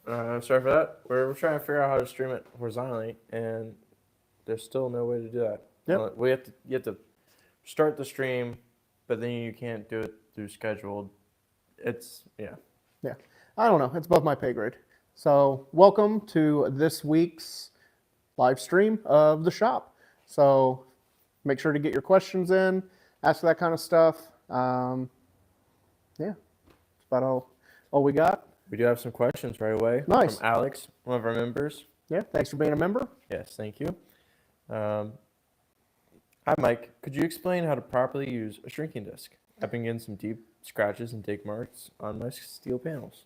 Sorry for that. We're trying to figure out how to stream it horizontally, and there's still no way to do that. Yep. You have to start the stream, but then you can't do it through scheduled. Yeah. I don't know. It's above my pay grade. So welcome to this week's live stream of the shop. So make sure to get your questions in, ask that kind of stuff. Yeah, that's about all we got. We do have some questions right away. Nice. From Alex, one of our members. Yeah, thanks for being a member. Yes, thank you. Hi, Mike. Could you explain how to properly use a shrinking disc? I've been getting some deep scratches and dig marks on my steel panels.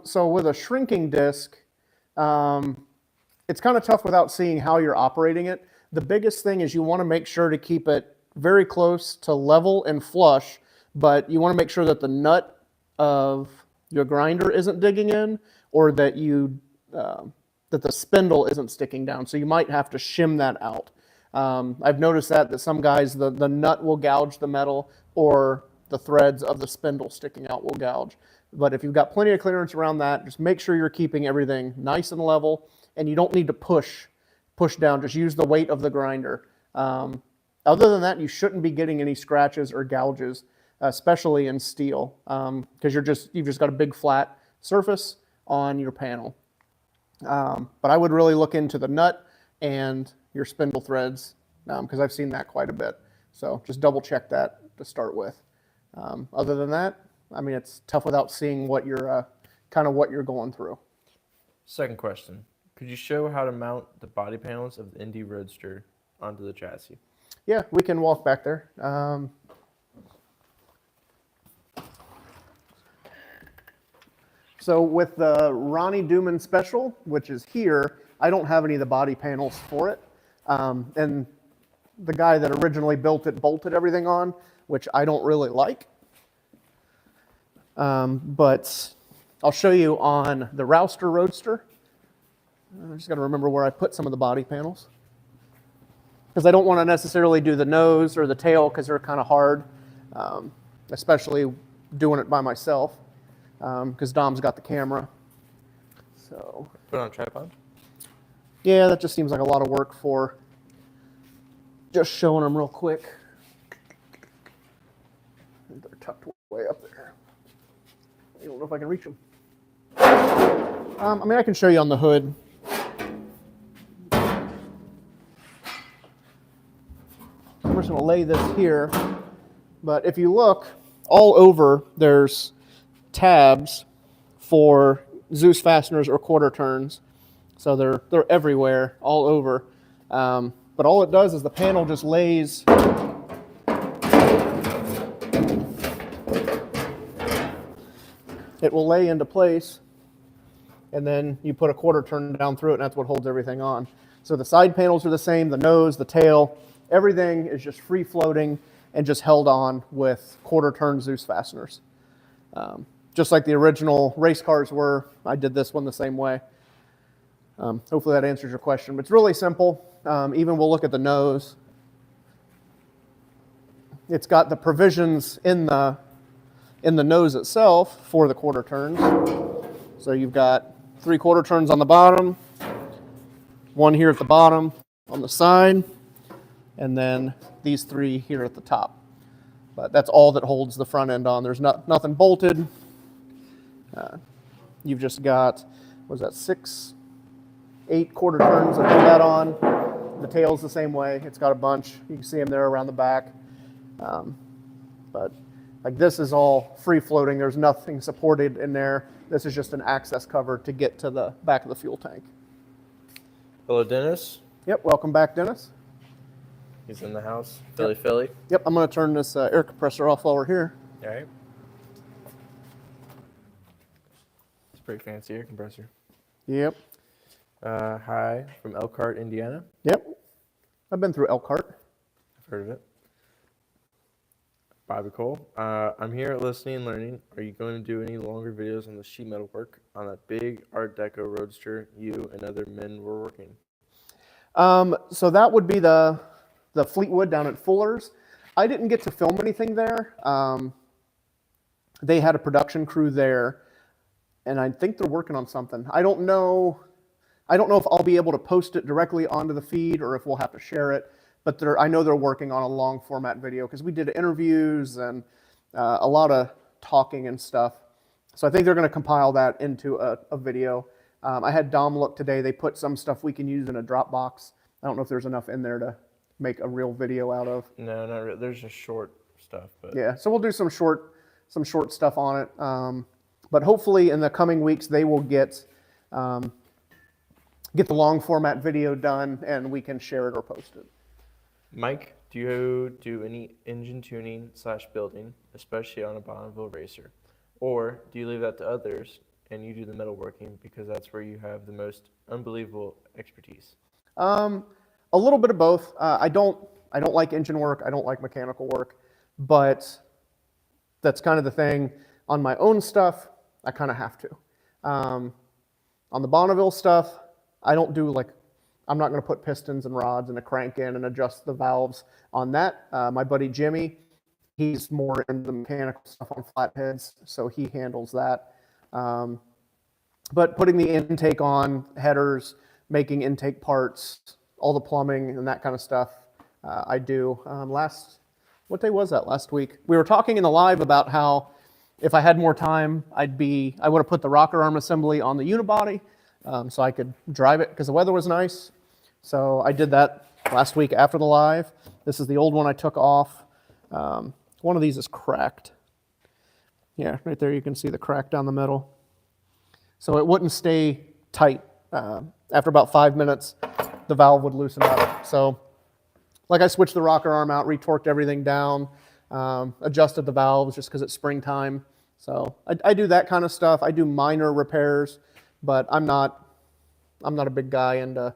So with a shrinking disc, it's kind of tough without seeing how you're operating it. The biggest thing is you want to make sure to keep it very close to level and flush, but you want to make sure that the nut of your grinder isn't digging in, or that that the spindle isn't sticking down. So you might have to shim that out. I've noticed that some guys, the nut will gouge the metal, or the threads of the spindle sticking out will gouge. But if you've got plenty of clearance around that, just make sure you're keeping everything nice and level, and you don't need to push down. Just use the weight of the grinder. Other than that, you shouldn't be getting any scratches or gouges, especially in steel, because you've just got a big flat surface on your panel. But I would really look into the nut and your spindle threads, because I've seen that quite a bit. So just double check that to start with. Other than that, I mean, it's tough without seeing what you're what you're going through. Second question: could you show how to mount the body panels of the Indy Roadster onto the chassis? Yeah, we can walk back there. So with the Ronnie Duman Special, which is here, I don't have any of the body panels for it. And the guy that originally built it bolted everything on, which I don't really like. But I'll show you on the Roadster. I just got to remember where I put some of the body panels, because I don't want to necessarily do the nose or the tail, because they're kind of hard, especially doing it by myself, because Dom's got the camera. So put it on a tripod. Yeah, that just seems like a lot of work for just showing them real quick. They're tucked way up there. I don't know if I can reach them. I mean, I can show you on the hood. I'm just going to lay this here. But if you look, all over there's tabs for Zeus fasteners or quarter turns. So they're everywhere, all over. But all it does is the panel just lays. It will lay into place, and then you put a quarter turn down through it, and that's what holds everything on. So the side panels are the same, the nose, the tail, everything is just free floating and just held on with quarter turn Zeus fasteners. Just like the original race cars were, I did this one the same way. Hopefully that answers your question, but it's really simple. Even we'll look at the nose. It's got the provisions in the nose itself for the quarter turns. So you've got 3 quarter turns on the bottom, 1 here at the bottom on the side, and then these 3 here at the top. But that's all that holds the front end on. There's nothing bolted. You've just got, what is that, 6, 8 quarter turns that hold that on. The tail's the same way. It's got a bunch. You can see them there around the back. But like this is all free floating. There's nothing supported in there. This is just an access cover to get to the back of the fuel tank. Hello, Dennis. Yep, welcome back, Dennis. He's in the house. Philly. Yep, I'm going to turn this air compressor off while we're here. All right. It's a pretty fancy air compressor. Yep. Hi, from Elkhart, Indiana. Yep. I've been through Elkhart. I've heard of it. Bobby Cole. I'm here listening and learning. Are you going to do any longer videos on the sheet metal work on that big Art Deco Roadster you and other men were working? So that would be the Fleetwood down at Fuller's. I didn't get to film anything there. They had a production crew there, and I think they're working on something. I don't know if I'll be able to post it directly onto the feed or if we'll have to share it, but I know they're working on a long format video because we did interviews and a lot of talking and stuff. So I think they're going to compile that into a video. I had Dom look today. They put some stuff we can use in a Dropbox. I don't know if there's enough in there to make a real video out of. No, not really. There's just short stuff. But yeah, so we'll do some short stuff on it. But hopefully in the coming weeks they will get the long format video done and we can share it or post it. Mike, do you do any engine tuning / building, especially on a Bonville racer? Or do you leave that to others and you do the metalworking because that's where you have the most unbelievable expertise? A little bit of both. I don't like engine work. I don't like mechanical work, but that's kind of the thing. On my own stuff, I kind of have to. On the Bonneville stuff, I don't do I'm not going to put pistons and rods and a crank in and adjust the valves on that. My buddy Jimmy, he's more into the mechanical stuff on flatheads, so he handles that. But putting the intake on, headers, making intake parts, all the plumbing and that kind of stuff, I do. What day was that last week? We were talking in the live about how if I had more time, I would have put the rocker arm assembly on the unibody so I could drive it because the weather was nice. So I did that last week after the live. This is the old one I took off. One of these is cracked. Yeah, right there you can see the crack down the middle. So it wouldn't stay tight. After about 5 minutes, the valve would loosen up. So I switched the rocker arm out, retorqued everything down, adjusted the valves just because it's springtime. So I do that kind of stuff. I do minor repairs, but I'm not a big guy into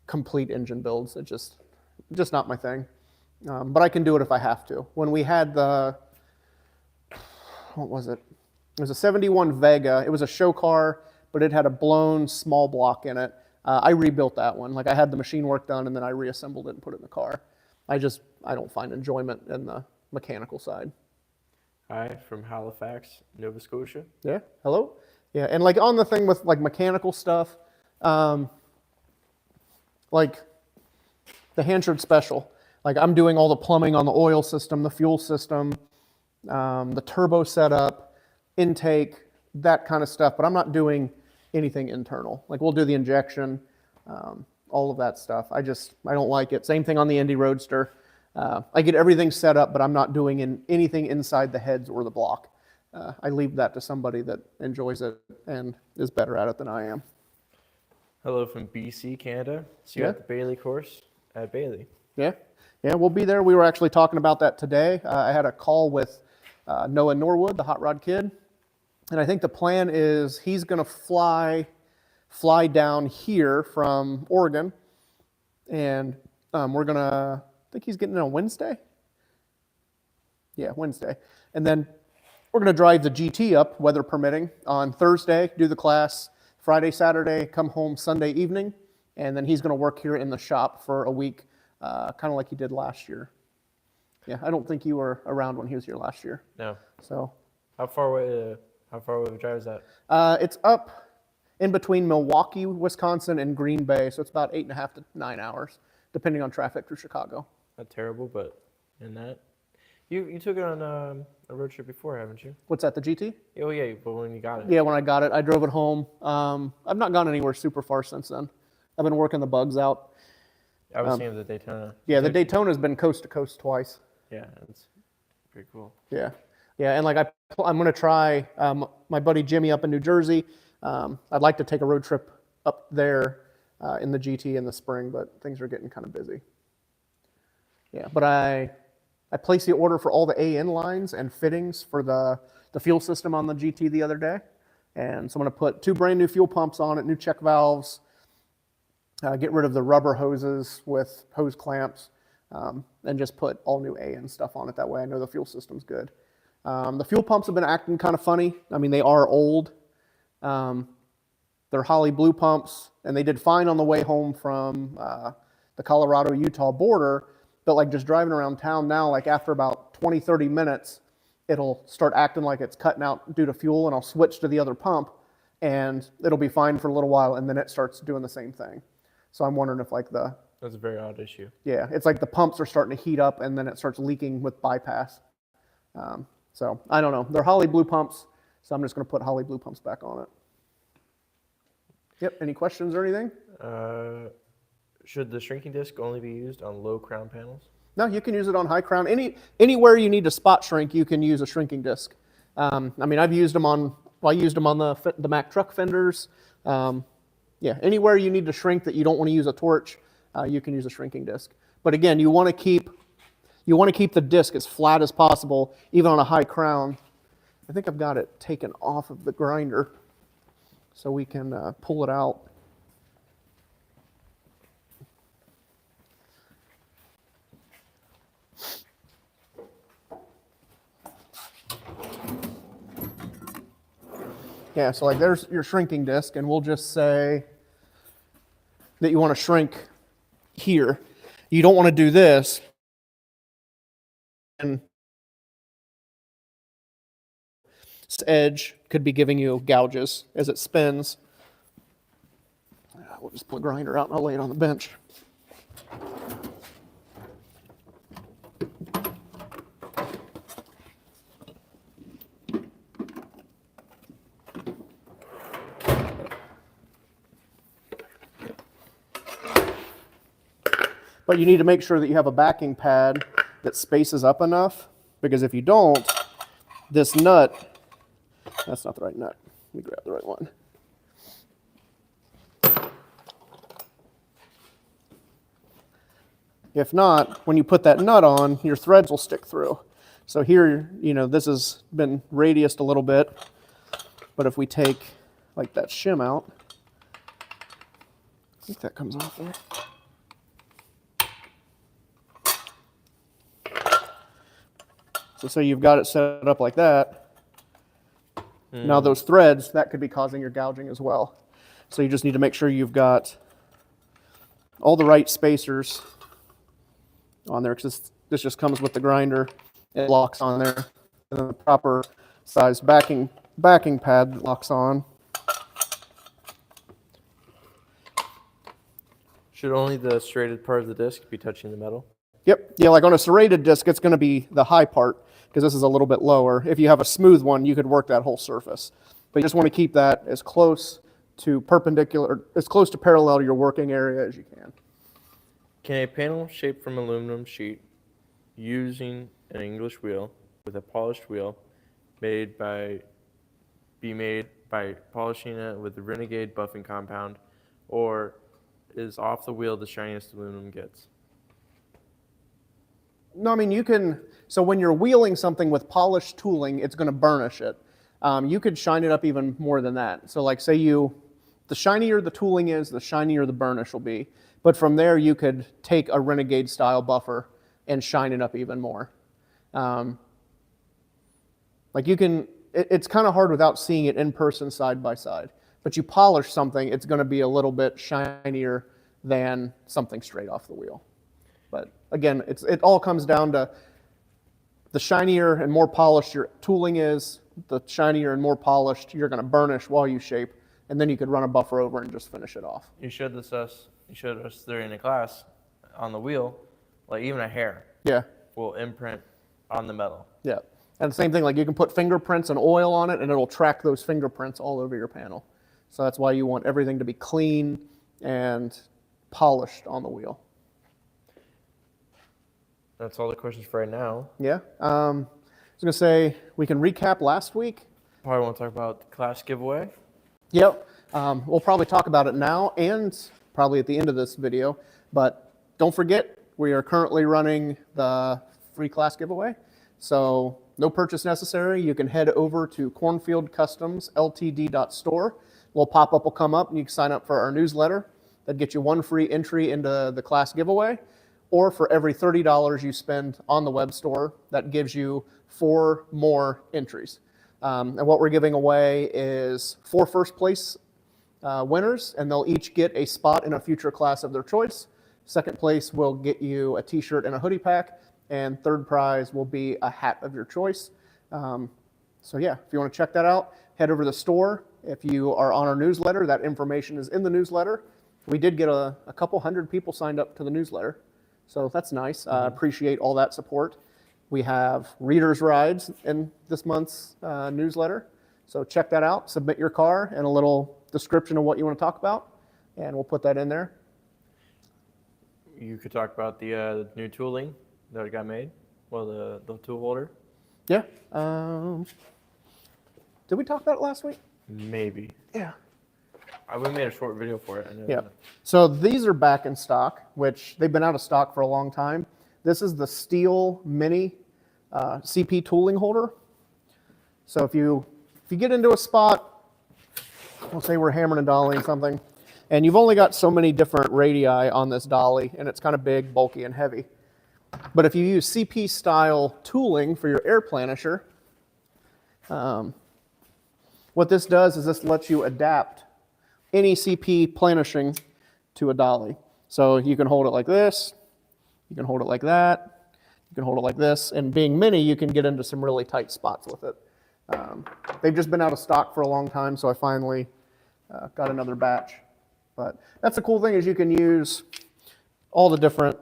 complete engine builds. It's just not my thing. But I can do it if I have to. When we had what was it? It was a 71 Vega. It was a show car, but it had a blown small block in it. I rebuilt that one. I had the machine work done and then I reassembled it and put it in the car. I don't find enjoyment in the mechanical side. Hi, from Halifax, Nova Scotia. Yeah, hello? Yeah, and on the thing with mechanical stuff, the Hanchard Special, I'm doing all the plumbing on the oil system, the fuel system, the turbo setup, intake, that kind of stuff, but I'm not doing anything internal. We'll do the injection, all of that stuff. I don't like it. Same thing on the Indy Roadster. I get everything set up, but I'm not doing anything inside the heads or the block. I leave that to somebody that enjoys it and is better at it than I am. Hello from BC, Canada. See you at the Bailey course at Bailey. Yeah, we'll be there. We were actually talking about that today. I had a call with Noah Norwood, the Hot Rod Kid, and I think the plan is he's going to fly down here from Oregon, and we're going to, I think he's getting in on Wednesday. Yeah, Wednesday. And then we're going to drive the GT up, weather permitting, on Thursday, do the class, Friday, Saturday, come home Sunday evening, and then he's going to work here in the shop for a week, kind of like he did last year. Yeah, I don't think you were around when he was here last year. No. So. How far away of a drive is that? It's up in between Milwaukee, Wisconsin, and Green Bay, so it's about 8.5 to 9 hours, depending on traffic through Chicago. Not terrible, but in that. You took it on a road trip before, haven't you? What's that, the GT? Oh, yeah, but when you got it. Yeah, when I got it, I drove it home. I've not gone anywhere super far since then. I've been working the bugs out. I was seeing the Daytona. Yeah, the Daytona's been coast to coast twice. Yeah, it's pretty cool. Yeah, and I'm going to try my buddy Jimmy up in New Jersey. I'd like to take a road trip up there in the GT in the spring, but things are getting kind of busy. Yeah, but I placed the order for all the AN lines and fittings for the fuel system on the GT the other day. And so I'm going to put 2 brand new fuel pumps on it, new check valves, get rid of the rubber hoses with hose clamps, and just put all new AN stuff on it. That way I know the fuel system's good. The fuel pumps have been acting kind of funny. I mean, they are old. They're Holly Blue pumps, and they did fine on the way home from the Colorado-Utah border. But just driving around town now, after about 20, 30 minutes, it'll start acting like it's cutting out due to fuel, and I'll switch to the other pump, and it'll be fine for a little while, and then it starts doing the same thing. So I'm wondering if like That's a very odd issue. yeah, it's like the pumps are starting to heat up, and then it starts leaking with bypass. So I don't know. They're Holly blue pumps, so I'm just going to put Holly blue pumps back on it. Yep. Any questions or anything? Should the shrinking disc only be used on low crown panels? No, you can use it on high crown. Anywhere you need to spot shrink, you can use a shrinking disc. I mean, I've used them on. Well, I used them on the Mack truck fenders. Yeah, anywhere you need to shrink that you don't want to use a torch, you can use a shrinking disc. But again, you want to keep the disc as flat as possible, even on a high crown. I think I've got it taken off of the grinder, so we can pull it out. Yeah, so like there's your shrinking disc, and we'll just say that you want to shrink here. You don't want to do this. And this edge could be giving you gouges as it spins. We'll just pull the grinder out and I'll lay it on the bench. But you need to make sure that you have a backing pad that spaces up enough, because if you don't, this nut, that's not the right nut. Let me grab the right one. If not, when you put that nut on, your threads will stick through. So here, you know, this has been radiused a little bit, but if we take like that shim out, I think that comes off there. So you've got it set up like that. Now those threads, that could be causing your gouging as well. So you just need to make sure you've got all the right spacers on there, because this just comes with the grinder. It locks on there. And then the proper size backing pad that locks on. Should only the serrated part of the disc be touching the metal? Yep. Yeah, like on a serrated disc, it's going to be the high part, because this is a little bit lower. If you have a smooth one, you could work that whole surface. But you just want to keep that as close to perpendicular, as close to parallel to your working area as you can. Can a panel shaped from aluminum sheet using an English wheel with a polished wheel be made by polishing it with the Renegade buffing compound, or is off the wheel the shiniest aluminum gets? No, I mean, you can, so when you're wheeling something with polished tooling, it's going to burnish it. You could shine it up even more than that. So like say the shinier the tooling is, the shinier the burnish will be. But from there, you could take a Renegade style buffer and shine it up even more. Like you can, it's kind of hard without seeing it in person side by side. But you polish something, it's going to be a little bit shinier than something straight off the wheel. But again, it all comes down to the shinier and more polished your tooling is, the shinier and more polished you're going to burnish while you shape, and then you could run a buffer over and just finish it off. You showed us there in the class on the wheel, like even a hair will imprint on the metal. Yeah. And the same thing, like you can put fingerprints and oil on it, and it'll track those fingerprints all over your panel. So that's why you want everything to be clean and polished on the wheel. That's all the questions for right now. Yeah. I was going to say, we can recap last week. Probably want to talk about the class giveaway. Yep. We'll probably talk about it now and probably at the end of this video. But don't forget, we are currently running the free class giveaway. So no purchase necessary. You can head over to Cornfieldcustomsltd.store. A little pop-up will come up and you can sign up for our newsletter. That'd get you one free entry into the class giveaway. Or for every $30 you spend on the web store, that gives you 4 more entries. And what we're giving away is 4 first place winners, and they'll each get a spot in a future class of their choice. Second place will get you a t-shirt and a hoodie pack, and third prize will be a hat of your choice. So yeah, if you want to check that out, head over to the store. If you are on our newsletter, that information is in the newsletter. We did get a couple hundred people signed up to the newsletter, so that's nice. Appreciate all that support. We have readers' rides in this month's newsletter, so check that out. Submit your car and a little description of what you want to talk about, and we'll put that in there. You could talk about the new tooling that got made. Well, the tool holder. Yeah. Did we talk about it last week? Maybe. Yeah. We made a short video for it. I know Yeah. that. So these are back in stock, which they've been out of stock for a long time. This is the steel mini CP tooling holder. So if you get into a spot, we'll say we're hammering and dollying something, and you've only got so many different radii on this dolly, and it's kind of big, bulky, and heavy. But if you use CP style tooling for your air planisher, what this does is this lets you adapt any CP planishing to a dolly. So you can hold it like this, you can hold it like that, you can hold it like this, and being mini, you can get into some really tight spots with it. They've just been out of stock for a long time, so I finally got another batch. But that's the cool thing, is you can use all the different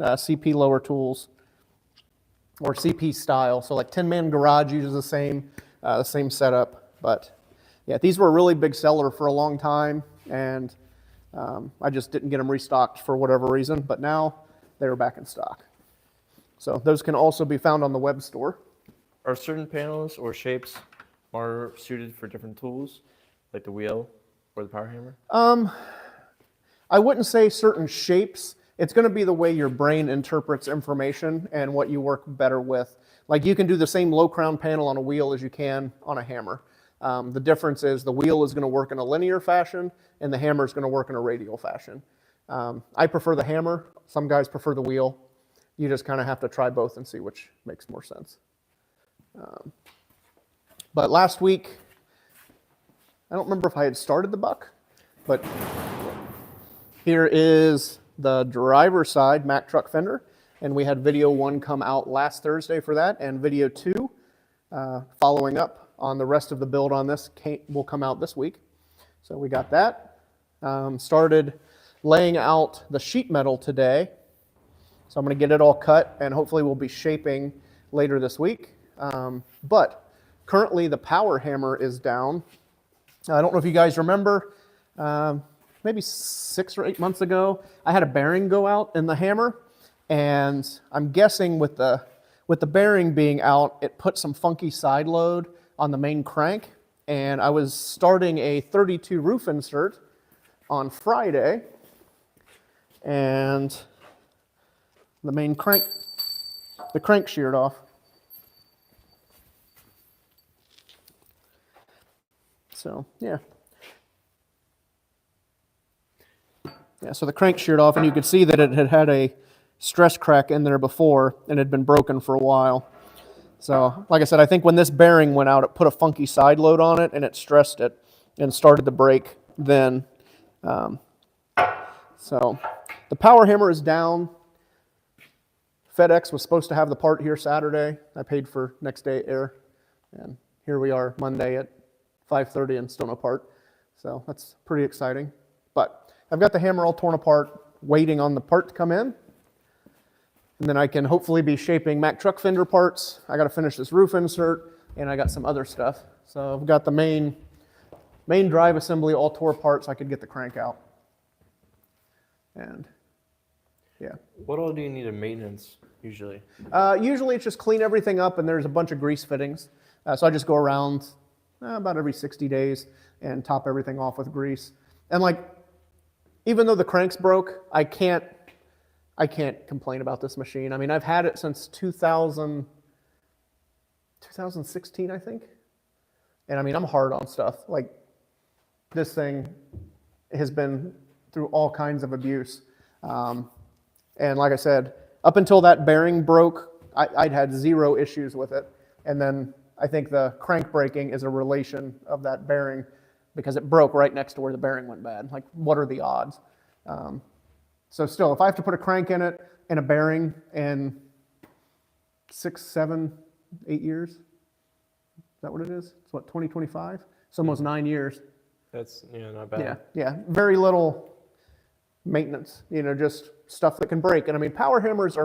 CP lower tools or CP style. So like 10-man garage uses the same setup. But yeah, these were a really big seller for a long time, and I just didn't get them restocked for whatever reason, but now they're back in stock. So those can also be found on the web store. Are certain panels or shapes more suited for different tools, like the wheel or the power hammer? I wouldn't say certain shapes. It's going to be the way your brain interprets information and what you work better with. Like you can do the same low crown panel on a wheel as you can on a hammer. The difference is the wheel is going to work in a linear fashion and the hammer is going to work in a radial fashion. I prefer the hammer. Some guys prefer the wheel. You just kind of have to try both and see which makes more sense. But last week, I don't remember if I had started the buck, but here is the driver's side Mack truck fender, and we had video 1 come out last Thursday for that, and video 2 following up on the rest of the build on this will come out this week. So we got that. Started laying out the sheet metal today, so I'm going to get it all cut, and hopefully we'll be shaping later this week. But currently the power hammer is down. I don't know if you guys remember, maybe 6 or 8 months ago, I had a bearing go out in the hammer, and I'm guessing with the bearing being out, it put some funky side load on the main crank, and I was starting a 32 roof insert on Friday, and the crank sheared off. So yeah. Yeah, so the crank sheared off, and you could see that it had a stress crack in there before and had been broken for a while. So, like I said, I think when this bearing went out, it put a funky side load on it, and it stressed it and started to break then. So, the power hammer is down. FedEx was supposed to have the part here Saturday. I paid for next day air, and here we are Monday at 5:30 and still no part. So, that's pretty exciting. But I've got the hammer all torn apart, waiting on the part to come in. And then I can hopefully be shaping Mack truck fender parts. I got to finish this roof insert, and I got some other stuff. So I've got the main drive assembly all tore apart, so I could get the crank out. And yeah. What all do you need in maintenance usually? Usually it's just clean everything up, and there's a bunch of grease fittings. So I just go around about every 60 days and top everything off with grease. And like, even though the crank's broke, I can't complain about this machine. I mean, I've had it since 2016, I think. And I mean, I'm hard on stuff. Like, this thing has been through all kinds of abuse. And like I said, up until that bearing broke, I'd had zero issues with it. And then I think the crank breaking is a relation of that bearing, because it broke right next to where the bearing went bad. Like, what are the odds? So still, if I have to put a crank in it and a bearing in 6, 7, 8 years, that what it is? It's what, 2025? It's almost 9 years. That's, not bad. Yeah, yeah. Very little maintenance, just stuff that can break. And I mean, power hammers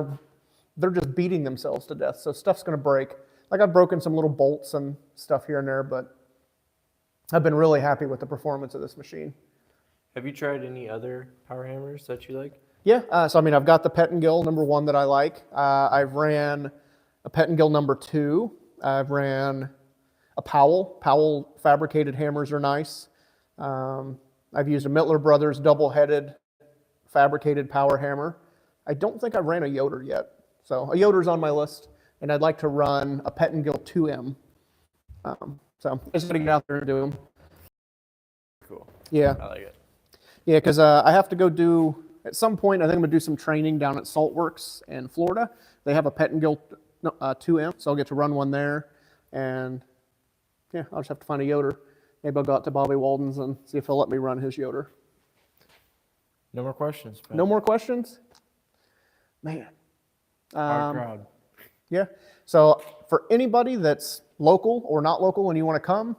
they're just beating themselves to death. So stuff's going to break. Like I've broken some little bolts and stuff here and there, but I've been really happy with the performance of this machine. Have you tried any other power hammers that you like? Yeah, so I mean, I've got the Pettingill #1 that I like. I've ran a Pettingill #2. I've ran a Powell. Powell fabricated hammers are nice. I've used a Mittler Brothers double-headed fabricated power hammer. I don't think I've ran a Yoder yet. So a Yoder's on my list, and I'd like to run a Pettingill 2M. So I just got to get out there and do them. Cool. Yeah. I like it. Yeah, because I have to go do, at some point, I think I'm going to do some training down at Saltworks in Florida. They have a Pettingill 2M, so I'll get to run one there. And yeah, I'll just have to find a Yoder. Maybe I'll go out to Bobby Walden's and see if he'll let me run his Yoder. No more questions. No more questions? Man. Hard crowd. Yeah. So for anybody that's local or not local and you want to come,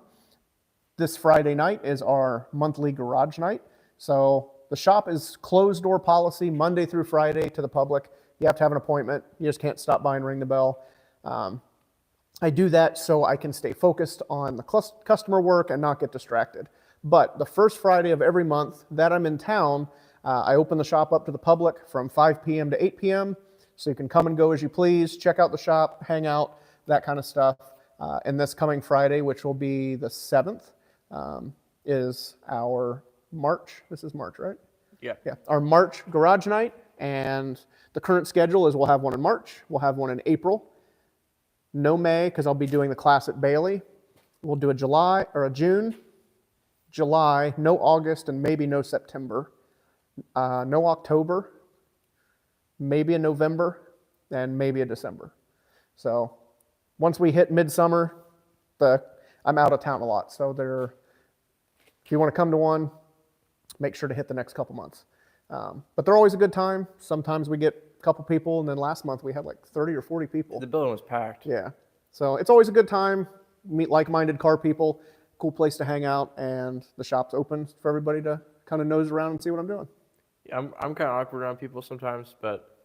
this Friday night is our monthly garage night. So the shop is closed door policy Monday through Friday to the public. You have to have an appointment. You just can't stop by and ring the bell. I do that so I can stay focused on the customer work and not get distracted. But the first Friday of every month that I'm in town, I open the shop up to the public from 5 p.m. to 8 p.m. So you can come and go as you please, check out the shop, hang out, that kind of stuff. And this coming Friday, which will be the 7th, is our March. This is March, right? Yeah. Yeah. Our March garage night. And the current schedule is we'll have one in March. We'll have one in April. No May, because I'll be doing the class at Bailey. We'll do a July or a June, July, no August, and maybe no September. No October, maybe a November, and maybe a December. So once we hit midsummer, I'm out of town a lot. So if you want to come to one, make sure to hit the next couple months. But they're always a good time. Sometimes we get a couple people, and then last month we had like 30 or 40 people. The building was packed. Yeah. So it's always a good time. Meet like-minded car people. Cool place to hang out, and the shop's open for everybody to kind of nose around and see what I'm doing. Yeah, I'm kind of awkward around people sometimes, but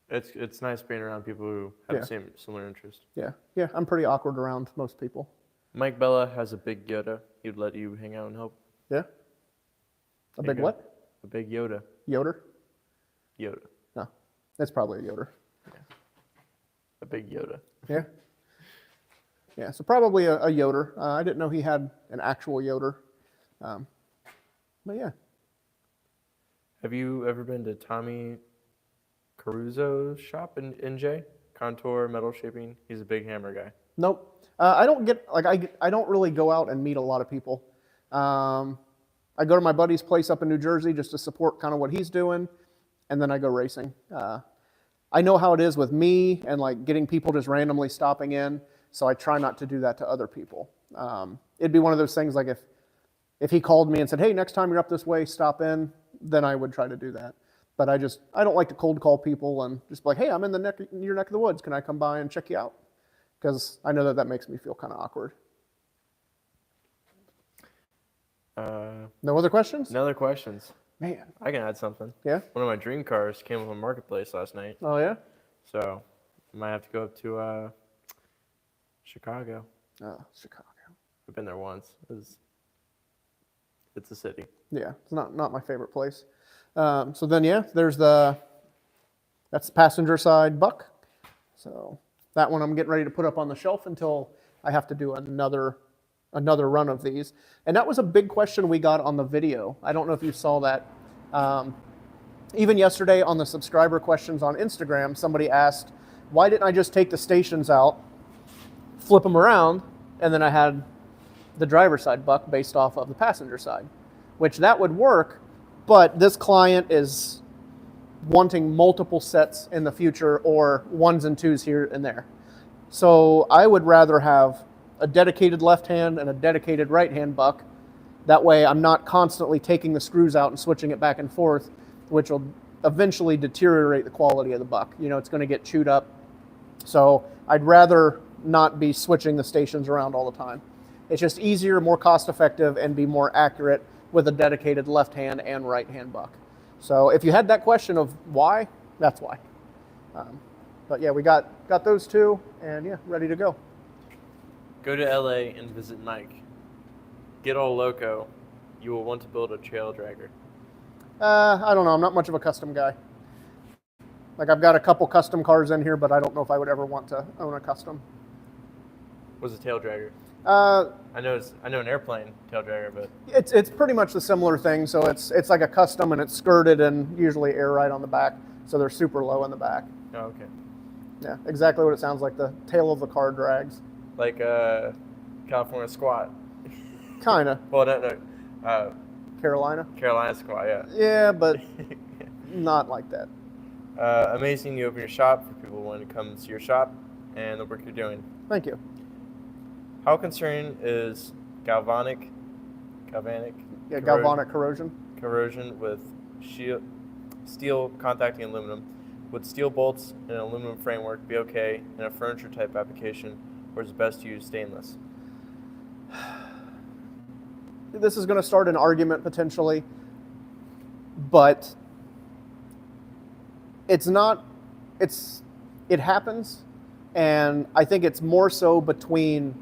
it's nice being around people who have the same similar interest. Yeah. Yeah, I'm pretty awkward around most people. Mike Bella has a big Yoda. He'd let you hang out and help. Yeah? A big what? A big Yoda. Yoder? Yoda. No, that's probably a Yoder. Yeah. A big Yoda. Yeah? Yeah, so probably a Yoder. I didn't know he had an actual Yoder. But yeah. Have you ever been to Tommy Caruso's shop in NJ? Contour, metal shaping. He's a big hammer guy. Nope. I don't really go out and meet a lot of people. I go to my buddy's place up in New Jersey just to support kind of what he's doing, and then I go racing. I know how it is with me and like getting people just randomly stopping in, so I try not to do that to other people. It'd be one of those things like if he called me and said, hey, next time you're up this way, stop in, then I would try to do that. But I don't like to cold call people and just be like, hey, I'm in your neck of the woods. Can I come by and check you out? Because I know that makes me feel kind of awkward. No other questions? No other questions. Man. I can add something. Yeah? One of my dream cars came up on Marketplace last night. Oh, yeah? So I might have to go up to Chicago. Oh, Chicago. I've been there once. It's a city. Yeah, it's not my favorite place. So then, yeah, that's the passenger side buck. So that one I'm getting ready to put up on the shelf until I have to do another run of these. And that was a big question we got on the video. I don't know if you saw that. Even yesterday on the subscriber questions on Instagram, somebody asked, why didn't I just take the stations out, flip them around, and then I had the driver's side buck based off of the passenger side, which that would work, but this client is wanting multiple sets in the future or ones and twos here and there. So I would rather have a dedicated left hand and a dedicated right hand buck. That way I'm not constantly taking the screws out and switching it back and forth, which will eventually deteriorate the quality of the buck. You know, it's going to get chewed up. So I'd rather not be switching the stations around all the time. It's just easier, more cost effective, and be more accurate with a dedicated left hand and right hand buck. So if you had that question of why, that's why. But yeah, we got those two, and yeah, ready to go. Go to LA and visit Mike. Get all loco. You will want to build a trail dragger. I don't know. I'm not much of a custom guy. Like, I've got a couple custom cars in here, but I don't know if I would ever want to own a custom. What's a tail dragger? I know an airplane tail dragger, but it's pretty much the similar thing. So it's like a custom, and it's skirted and usually air ride on the back, so they're super low in the back. oh, okay. Yeah, exactly what it sounds like. The tail of the car drags. Like California squat. Kind of. Well, no. Carolina. Carolina squat, yeah. Yeah, but not like that. Amazing you open your shop for people wanting to come see your shop and the work you're doing. Thank you. How concerning is Galvanic Yeah, galvanic corrosion. corrosion with steel contacting aluminum? Would steel bolts and an aluminum framework be okay in a furniture type application, or is it best to use stainless? This is going to start an argument potentially, but it happens, and I think it's more so between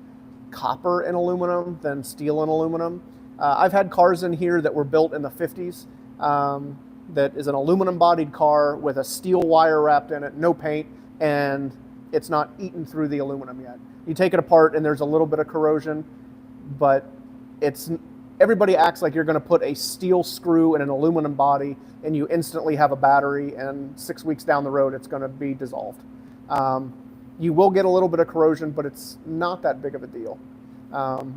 copper and aluminum than steel and aluminum. I've had cars in here that were built in the 50s that is an aluminum bodied car with a steel wire wrapped in it, no paint, and it's not eaten through the aluminum yet. You take it apart and there's a little bit of corrosion, but everybody acts like you're going to put a steel screw in an aluminum body and you instantly have a battery, and 6 weeks down the road it's going to be dissolved. You will get a little bit of corrosion, but it's not that big of a deal.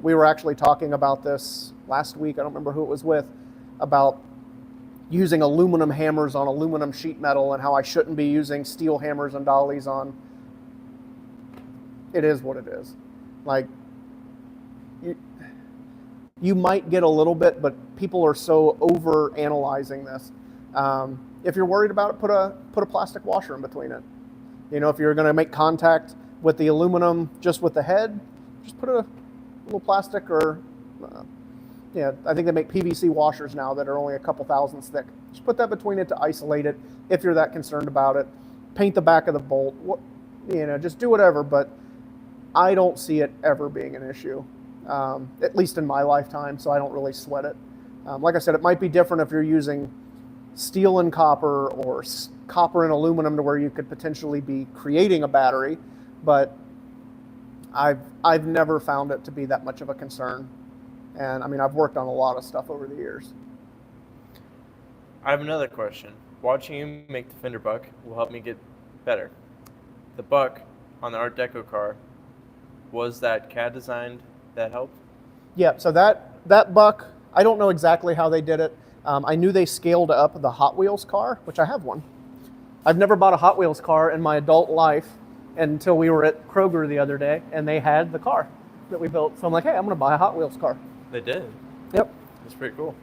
We were actually talking about this last week, I don't remember who it was with, about using aluminum hammers on aluminum sheet metal and how I shouldn't be using steel hammers and dollies on. It is what it is. Like, you might get a little bit, but people are so over analyzing this. If you're worried about it, put a plastic washer in between it. You know, if you're going to make contact with the aluminum just with the head, just put a little plastic or, I think they make PVC washers now that are only a couple thousandths thick. Just put that between it to isolate it if you're that concerned about it. Paint the back of the bolt. Just do whatever, but I don't see it ever being an issue, at least in my lifetime, so I don't really sweat it. Like I said, it might be different if you're using steel and copper or copper and aluminum to where you could potentially be creating a battery, but I've never found it to be that much of a concern. And I mean, I've worked on a lot of stuff over the years. I have another question. Watching you make the fender buck will help me get better. The buck on the Art Deco car, was that CAD designed that helped? Yeah, so that buck, I don't know exactly how they did it. I knew they scaled up the Hot Wheels car, which I have one. I've never bought a Hot Wheels car in my adult life until we were at Kroger the other day, and they had the car that we built. So I'm like, hey, I'm going to buy a Hot Wheels car. They did? Yep. That's pretty cool.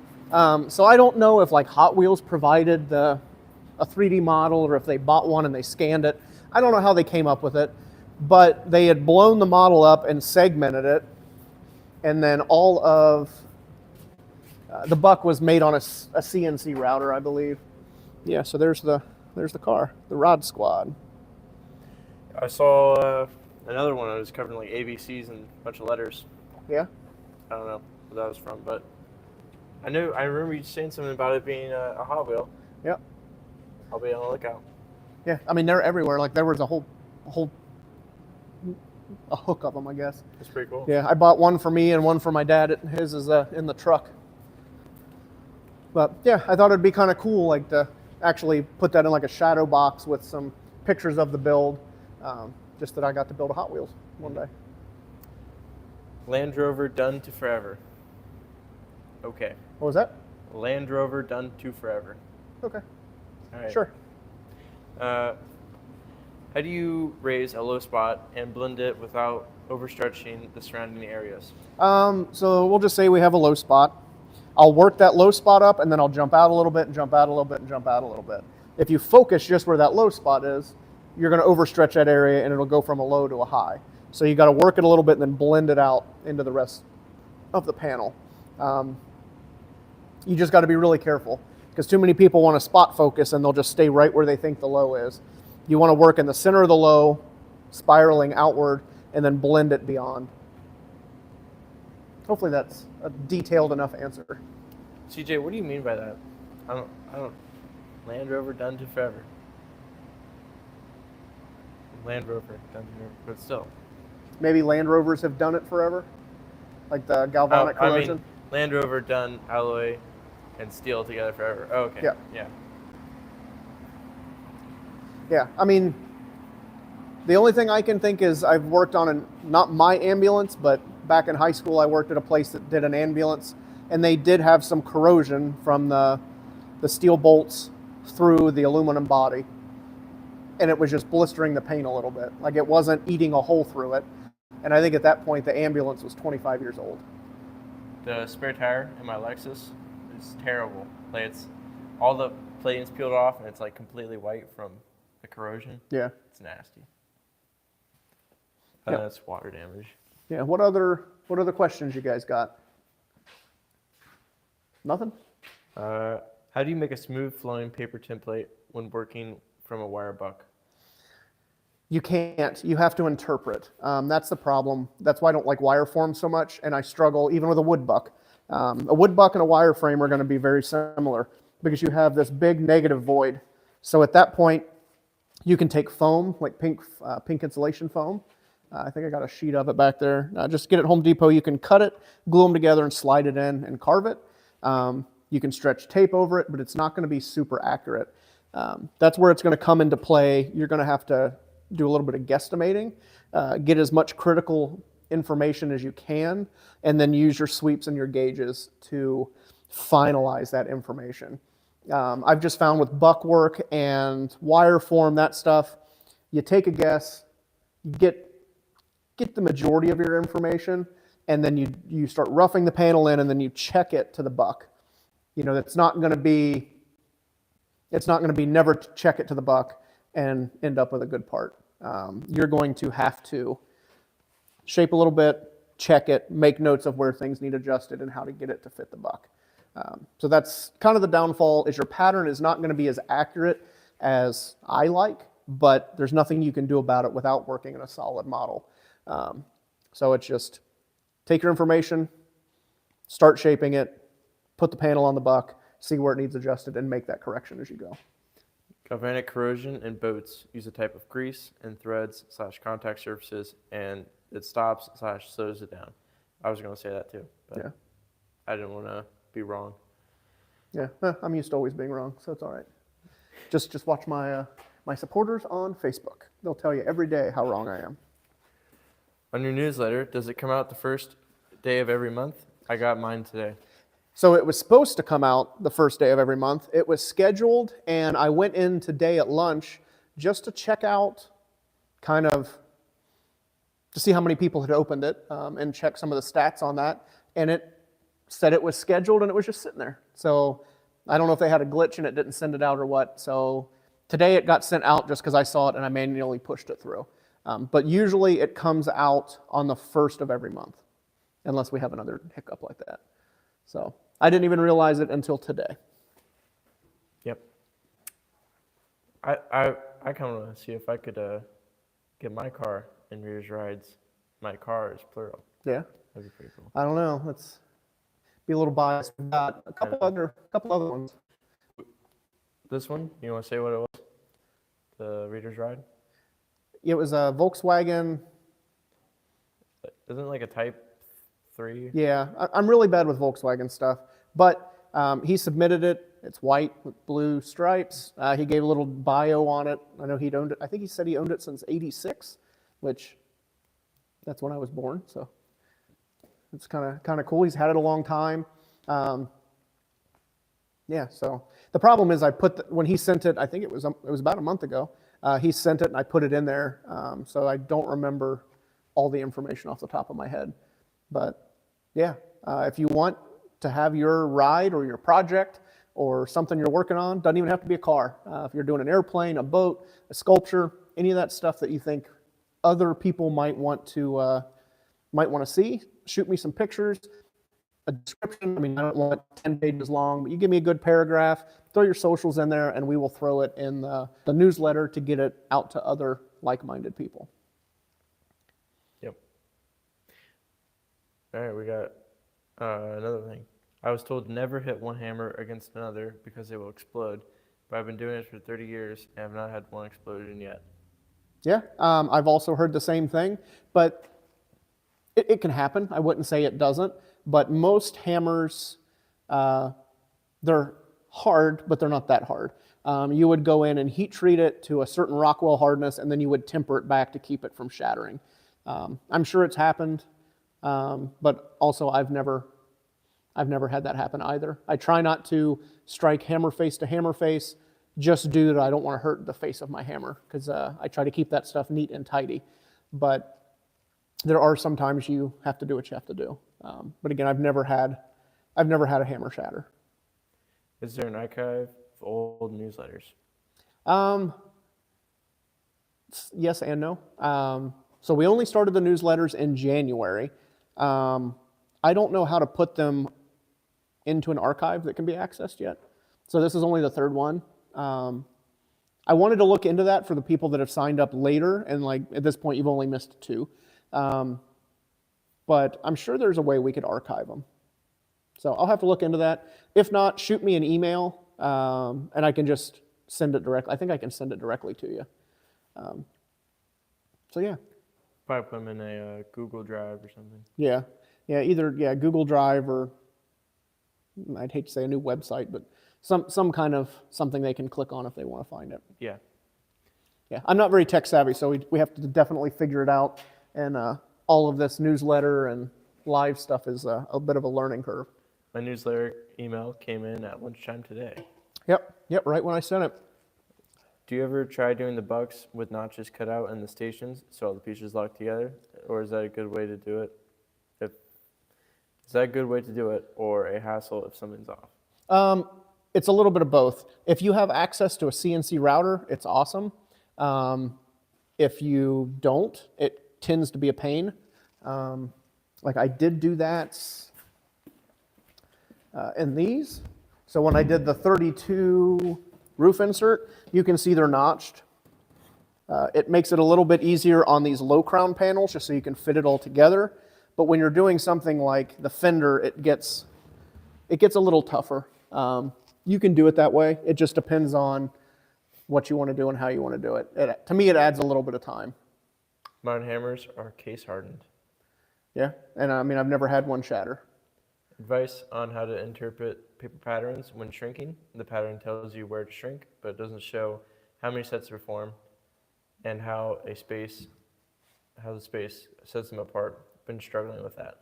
So I don't know if like Hot Wheels provided a 3D model or if they bought one and they scanned it. I don't know how they came up with it, but they had blown the model up and segmented it, and then all of the buck was made on a CNC router, I believe. Yeah, so there's the car, the Rod Squad. I saw another one that was covering like ABCs and a bunch of letters. Yeah? I don't know where that was from, but I remember you saying something about it being a Hot Wheel. Yep. I'll be on the lookout. Yeah, I mean, they're everywhere. Like, there was a hook of them, I guess. That's pretty cool. Yeah, I bought one for me and one for my dad. His is in the truck. But yeah, I thought it'd be kind of cool, like to actually put that in like a shadow box with some pictures of the build. Just that I got to build a Hot Wheels one day. Land Rover done to forever. Okay. What was that? Land Rover done to forever. Okay. All right. Sure. How do you raise a low spot and blend it without overstretching the surrounding areas? So we'll just say we have a low spot. I'll work that low spot up, and then I'll jump out a little bit and jump out a little bit and jump out a little bit. If you focus just where that low spot is, you're going to overstretch that area and it'll go from a low to a high. So you got to work it a little bit and then blend it out into the rest of the panel. You just got to be really careful because too many people want to spot focus and they'll just stay right where they think the low is. You want to work in the center of the low, spiraling outward, and then blend it beyond. Hopefully that's a detailed enough answer. CJ, what do you mean by that? I don't. Land Rover done to forever. Land Rover done to forever, but still. Maybe Land Rovers have done it forever, like the Galvanic corrosion. I mean, Land Rover done alloy and steel together forever. Oh, okay. Yeah. Yeah, I mean, the only thing I can think is I've worked on not my ambulance, but back in high school I worked at a place that did an ambulance, and they did have some corrosion from the steel bolts through the aluminum body, and it was just blistering the paint a little bit. Like it wasn't eating a hole through it, and I think at that point the ambulance was 25 years old. The spare tire in my Lexus is terrible. Like it's all the plating's peeled off and it's like completely white from the corrosion. Yeah. It's nasty. Yeah. That's water damage. Yeah. What other questions you guys got? Nothing? How do you make a smooth flowing paper template when working from a wire buck? You can't. You have to interpret. That's the problem. That's why I don't like wire form so much, and I struggle even with a wood buck. A wood buck and a wire frame are going to be very similar because you have this big negative void. So at that point, you can take foam, like pink insulation foam. I think I got a sheet of it back there. Just get it at Home Depot. You can cut it, glue them together, and slide it in and carve it. You can stretch tape over it, but it's not going to be super accurate. That's where it's going to come into play. You're going to have to do a little bit of guesstimating, get as much critical information as you can, and then use your sweeps and your gauges to finalize that information. I've just found with buck work and wire form, that stuff, you take a guess, you get the majority of your information, and then you start roughing the panel in, and then you check it to the buck. You know, it's not going to be never check it to the buck and end up with a good part. You're going to have to shape a little bit, check it, make notes of where things need adjusted and how to get it to fit the buck. So that's kind of the downfall, is your pattern is not going to be as accurate as I like, but there's nothing you can do about it without working in a solid model. So it's just take your information, start shaping it, put the panel on the buck, see where it needs adjusted, and make that correction as you go. Galvanic corrosion in boats use a type of grease and threads / contact surfaces, and it stops / slows it down. I was going to say that too, but yeah. I didn't want to be wrong. Yeah, I'm used to always being wrong, so it's all right. Just watch my supporters on Facebook. They'll tell you every day how wrong I am. On your newsletter, does it come out the first day of every month? I got mine today. So it was supposed to come out the first day of every month. It was scheduled, and I went in today at lunch just to check out, kind of to see how many people had opened it and check some of the stats on that. And it said it was scheduled, and it was just sitting there. So I don't know if they had a glitch and it didn't send it out or what. So today it got sent out just because I saw it and I manually pushed it through. But usually it comes out on the first of every month, unless we have another hiccup like that. So I didn't even realize it until today. Yep. I kind of want to see if I could get my car in Reader's Rides. My car is plural. Yeah. That'd be pretty cool. I don't know. Let's be a little biased. We've got a couple other ones. This one, you want to say what it was? The Reader's Ride? It was a Volkswagen. Isn't it like a Type 3? Yeah, I'm really bad with Volkswagen stuff, but he submitted it. It's white with blue stripes. He gave a little bio on it. I know he'd owned it. I think he said he owned it since '86, which that's when I was born. So it's kind of cool. He's had it a long time. Yeah. So the problem is, when he sent it, I think it was about a month ago. He sent it and I put it in there. So I don't remember all the information off the top of my head. But yeah, if you want to have your ride or your project or something you're working on, doesn't even have to be a car. If you're doing an airplane, a boat, a sculpture, any of that stuff that you think other people might want to see. Shoot me some pictures, a description. I mean, I don't want 10 pages long, but you give me a good paragraph, throw your socials in there, and we will throw it in the newsletter to get it out to other like-minded people. Yep. All right, we got another thing. I was told never hit one hammer against another because it will explode, but I've been doing it for 30 years and have not had one explosion yet. Yeah, I've also heard the same thing, but it can happen. I wouldn't say it doesn't, but most hammers, they're hard, but they're not that hard. You would go in and heat treat it to a certain Rockwell hardness, and then you would temper it back to keep it from shattering. I'm sure it's happened, but also I've never had that happen either. I try not to strike hammer face to hammer face, just due to I don't want to hurt the face of my hammer, because I try to keep that stuff neat and tidy. But there are some times you have to do what you have to do. But again, I've never had a hammer shatter. Is there an archive of old newsletters? Yes and no. So we only started the newsletters in January. I don't know how to put them into an archive that can be accessed yet. So this is only the third one. I wanted to look into that for the people that have signed up later, and like at this point you've only missed 2. But I'm sure there's a way we could archive them. So I'll have to look into that. If not, shoot me an email, and I can just send it directly. I think I can send it directly to you. So yeah. Probably put them in a Google Drive or something. Yeah, either Google Drive, or I'd hate to say a new website, but some kind of something they can click on if they want to find it. Yeah. Yeah, I'm not very tech savvy, so we have to definitely figure it out. And all of this newsletter and live stuff is a bit of a learning curve. My newsletter email came in at lunchtime today. Yep, right when I sent it. Do you ever try doing the bucks with notches cut out in the stations so all the pieces lock together? Or is that a good way to do it? Is that a good way to do it, or a hassle if something's off? It's a little bit of both. If you have access to a CNC router, it's awesome. If you don't, it tends to be a pain. Like I did do that in these. So when I did the 32 roof insert, you can see they're notched. It makes it a little bit easier on these low crown panels, just so you can fit it all together. But when you're doing something like the fender, it gets a little tougher. You can do it that way. It just depends on what you want to do and how you want to do it. To me, it adds a little bit of time. Modern hammers are case hardened. Yeah, and I mean, I've never had one shatter. Advice on how to interpret paper patterns when shrinking. The pattern tells you where to shrink, but it doesn't show how many sets to form and how the space sets them apart. Been struggling with that.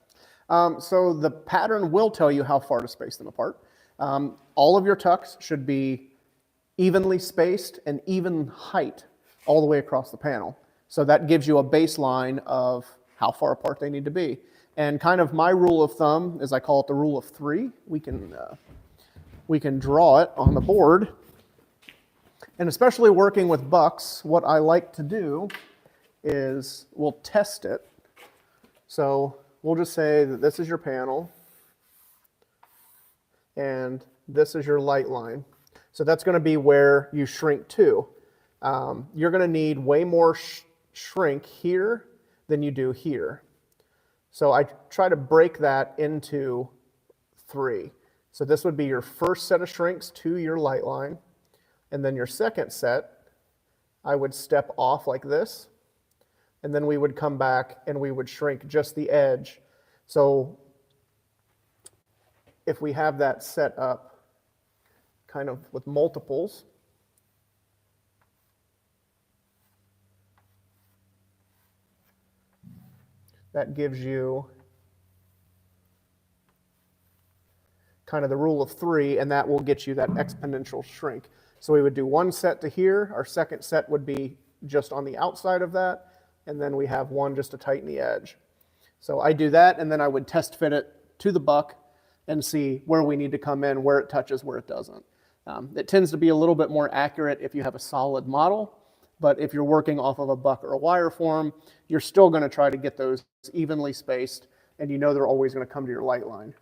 So the pattern will tell you how far to space them apart. All of your tucks should be evenly spaced and even height all the way across the panel. So that gives you a baseline of how far apart they need to be. And kind of my rule of thumb is I call it the rule of 3. We can draw it on the board. And especially working with bucks, what I like to do is we'll test it. So we'll just say that this is your panel and this is your light line. So that's going to be where you shrink to. You're going to need way more shrink here than you do here. So I try to break that into 3. So this would be your first set of shrinks to your light line. And then your second set, I would step off like this. And then we would come back and we would shrink just the edge. So if we have that set up kind of with multiples, that gives you kind of the rule of 3, and that will get you that exponential shrink. So we would do one set to here. Our second set would be just on the outside of that. And then we have one just to tighten the edge. So I do that, and then I would test fit it to the buck and see where we need to come in, where it touches, where it doesn't. It tends to be a little bit more accurate if you have a solid model. But if you're working off of a buck or a wire form, you're still going to try to get those evenly spaced, and you know they're always going to come to your light line.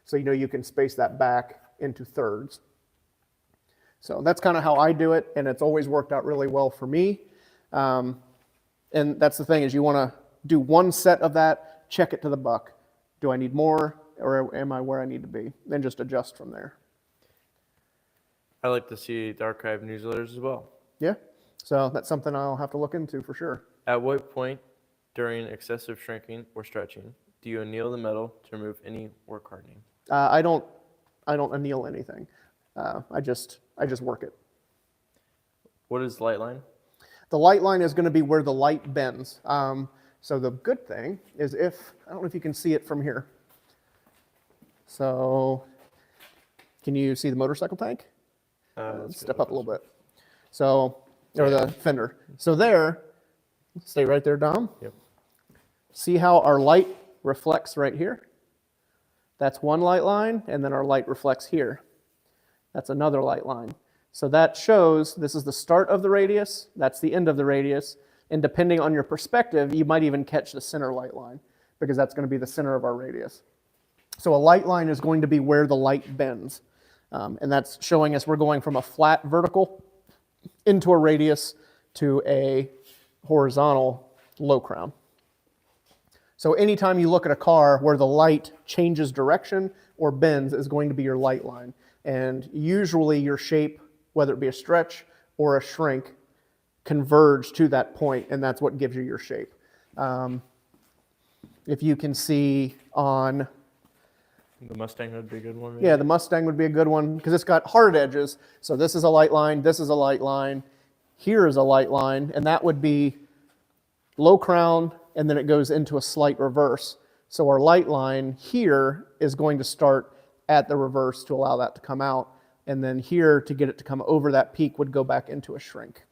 So you know you can space that back into thirds. So that's kind of how I do it, and it's always worked out really well for me. And that's the thing, is you want to do one set of that, check it to the buck. Do I need more, or am I where I need to be? Then just adjust from there. I like to see the archive newsletters as well. Yeah, so that's something I'll have to look into for sure. At what point during excessive shrinking or stretching do you anneal the metal to remove any work hardening? I don't anneal anything. I just work it. What is light line? The light line is going to be where the light bends. So the good thing is, I don't know if you can see it from here. So can you see the motorcycle tank? Step up a little bit. So, or the fender. So there, stay right there, Dom. Yep. See how our light reflects right here? That's one light line, and then our light reflects here. That's another light line. So that shows this is the start of the radius, that's the end of the radius, and depending on your perspective, you might even catch the center light line, because that's going to be the center of our radius. So a light line is going to be where the light bends, and that's showing us we're going from a flat vertical into a radius to a horizontal low crown. So anytime you look at a car where the light changes direction or bends is going to be your light line. And usually your shape, whether it be a stretch or a shrink, converge to that point, and that's what gives you your shape. If you can see on... The Mustang would be a good one, maybe? Yeah, the Mustang would be a good one because it's got hard edges. So this is a light line, this is a light line, here is a light line, and that would be low crown, and then it goes into a slight reverse. So our light line here is going to start at the reverse to allow that to come out, and then here to get it to come over that peak would go back into a shrink.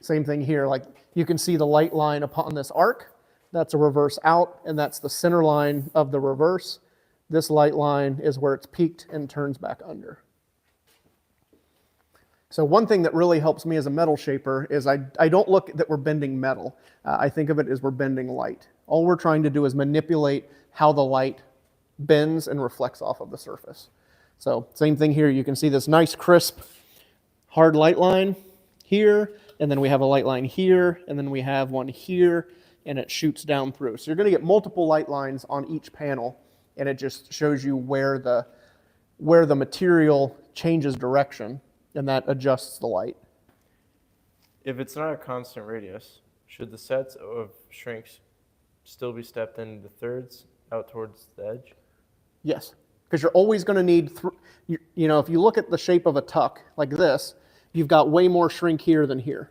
Same thing here, like you can see the light line upon this arc, that's a reverse out, and that's the center line of the reverse. This light line is where it's peaked and turns back under. So one thing that really helps me as a metal shaper is I don't look that we're bending metal. I think of it as we're bending light. All we're trying to do is manipulate how the light bends and reflects off of the surface. So same thing here. You can see this nice crisp hard light line here, and then we have a light line here, and then we have one here, and it shoots down through. So you're going to get multiple light lines on each panel, and it just shows you where the material changes direction, and that adjusts the light. If it's not a constant radius, should the sets of shrinks still be stepped into thirds out towards the edge? Yes, because you're always going to need, you know, if you look at the shape of a tuck like this, you've got way more shrink here than here.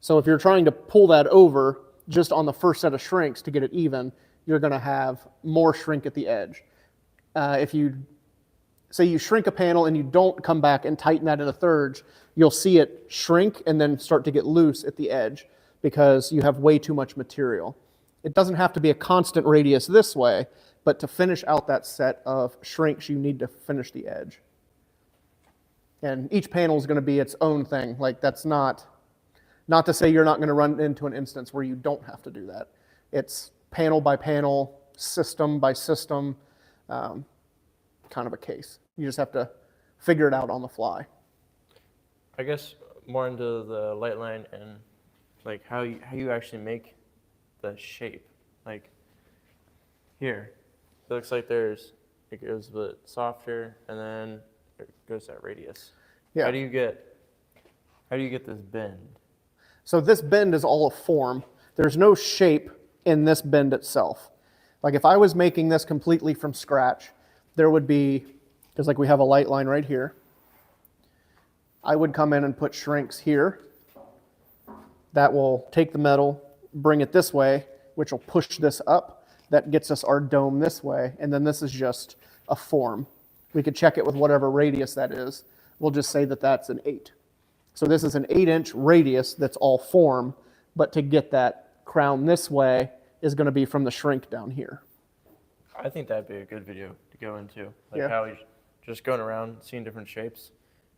So if you're trying to pull that over just on the first set of shrinks to get it even, you're going to have more shrink at the edge. If you say you shrink a panel and you don't come back and tighten that into thirds, you'll see it shrink and then start to get loose at the edge because you have way too much material. It doesn't have to be a constant radius this way, but to finish out that set of shrinks, you need to finish the edge. And each panel is going to be its own thing. Like that's not to say you're not going to run into an instance where you don't have to do that. It's panel by panel, system by system, kind of a case. You just have to figure it out on the fly. I guess more into the light line and like how you actually make the shape. Like here, it looks like it goes a bit softer and then it goes that radius. Yeah. How do you get this bend? So this bend is all a form. There's no shape in this bend itself. Like if I was making this completely from scratch, there would be, because like we have a light line right here, I would come in and put shrinks here. That will take the metal, bring it this way, which will push this up. That gets us our dome this way, and then this is just a form. We could check it with whatever radius that is. We'll just say that that's an 8. So this is an 8-inch radius that's all form, but to get that crown this way is going to be from the shrink down here. I think that'd be a good video to go into. Like Yeah. how you're just going around seeing different shapes.